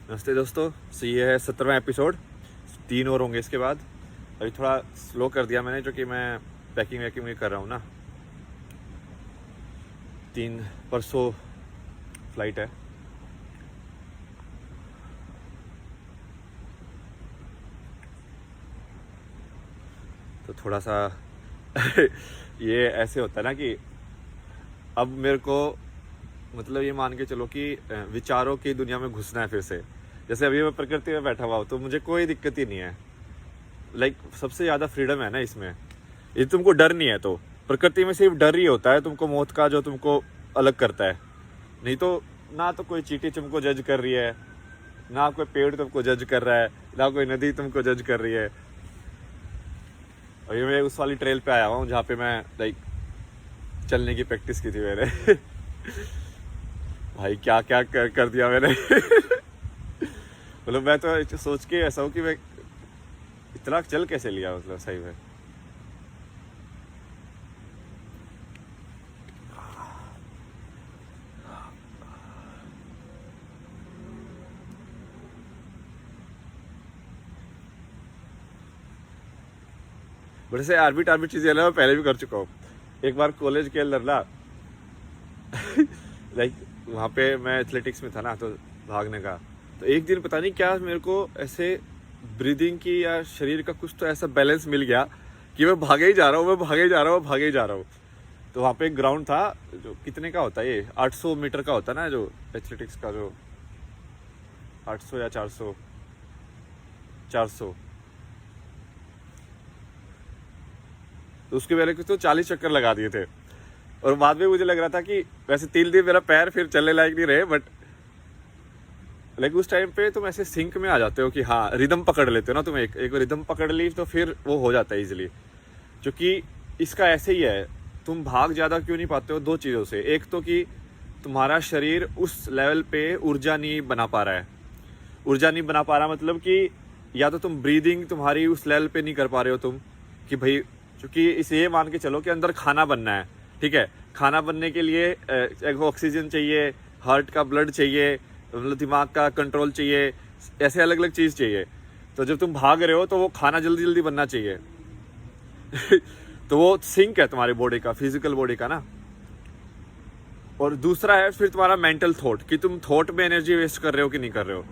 नमस्ते दोस्तों। सो ये है 17वां एपिसोड। 3 और होंगे इसके बाद। अभी थोड़ा स्लो कर दिया मैंने, जो कि मैं पैकिंग वैकिंग भी कर रहा हूँ ना। 3 परसों फ्लाइट है। तो थोड़ा सा ये ऐसे होता है ना कि अब मेरे को मतलब ये मान के चलो कि विचारों की दुनिया में घुसना है फिर से। जैसे अभी मैं प्रकृति में बैठा हुआ हूँ तो मुझे कोई दिक्कत ही नहीं है। सबसे ज़्यादा फ्रीडम है ना इसमें। ये तुमको डर नहीं है तो प्रकृति में सिर्फ डर ही होता है तुमको, मौत का, जो तुमको अलग करता है। नहीं तो ना तो कोई चींटी तुमको जज कर रही है, ना कोई पेड़ तुमको जज कर रहा है, ना कोई नदी तुमको जज कर रही है। अभी मैं उस वाली ट्रेल पे आया हुआ हूँ जहाँ पे मैं चलने की प्रैक्टिस की थी मैंने। भाई क्या क्या कर दिया मैंने। मतलब मैं तो सोच के ऐसा हूँ कि मैं इतना चल कैसे लिया, मतलब सही में। बट ऐसे आर्बिट आर्बिट चीज़ें मैं पहले भी कर चुका हूँ। एक बार कॉलेज के अंदर ना वहाँ पे मैं एथलेटिक्स में था ना, तो भागने का। तो एक दिन पता नहीं क्या मेरे को ऐसे ब्रीदिंग की या शरीर का कुछ तो ऐसा बैलेंस मिल गया कि मैं भागे ही जा रहा हूँ, मैं भागे ही जा रहा हूँ, भागे ही जा रहा हूँ। तो वहाँ पे एक ग्राउंड था, जो कितने का होता है, ये 800 मीटर का होता है ना, जो एथलेटिक्स का, जो 800 या 400, 400। तो उसके मेरे को तो 40 चक्कर लगा दिए थे। और बाद में मुझे लग रहा था कि वैसे 3 दिन मेरा पैर फिर चलने लायक नहीं रहे, बट उस टाइम पे तुम ऐसे सिंक में आ जाते हो कि हाँ, रिदम पकड़ लेते हो ना। तुम एक रिदम पकड़ ली तो फिर वो हो जाता है इजीली। क्योंकि इसका ऐसे ही है, तुम भाग ज़्यादा क्यों नहीं पाते हो? 2 चीज़ों से। एक तो कि तुम्हारा शरीर उस लेवल पे ऊर्जा नहीं बना पा रहा है। ऊर्जा नहीं बना पा रहा मतलब कि या तो तुम ब्रीदिंग तुम्हारी उस लेवल पे नहीं कर पा रहे हो तुम, कि भाई, क्योंकि इसे ये मान के चलो कि अंदर खाना बनना है, ठीक है। खाना बनने के लिए एक ऑक्सीजन चाहिए, हार्ट का ब्लड चाहिए, मतलब दिमाग का कंट्रोल चाहिए, ऐसे अलग अलग चीज़ चाहिए। तो जब तुम भाग रहे हो तो वो खाना जल्दी जल्दी बनना चाहिए। तो वो सिंक है तुम्हारी बॉडी का, फिजिकल बॉडी का ना। और दूसरा है फिर तुम्हारा मेंटल थॉट, कि तुम थॉट में एनर्जी वेस्ट कर रहे हो कि नहीं कर रहे हो।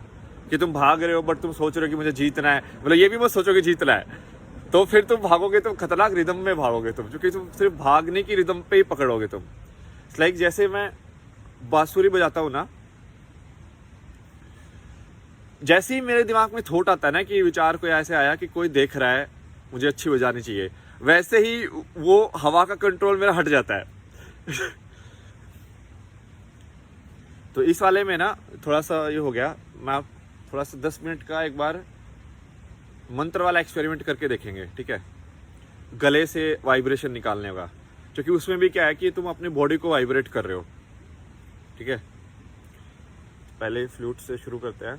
कि तुम भाग रहे हो बट तुम सोच रहे हो कि मुझे जीतना है, मतलब ये भी मत सोचो कि जीतना है। तो फिर तुम भागोगे, तुम खतरनाक रिदम में भागोगे तुम, क्योंकि तुम सिर्फ भागने की रिदम पे ही पकड़ोगे तुम। जैसे मैं बांसुरी बजाता हूँ ना, जैसे ही मेरे दिमाग में थॉट आता है ना, कि विचार कोई ऐसे आया कि कोई देख रहा है, मुझे अच्छी बजानी चाहिए, वैसे ही वो हवा का कंट्रोल मेरा हट जाता है। तो इस वाले में ना थोड़ा सा ये हो गया। मैं थोड़ा सा 10 मिनट का एक बार मंत्र वाला एक्सपेरिमेंट करके देखेंगे, ठीक है। गले से वाइब्रेशन निकालने का, क्योंकि उसमें भी क्या है कि तुम अपनी बॉडी को वाइब्रेट कर रहे हो, ठीक है। पहले फ्लूट से शुरू करते हैं।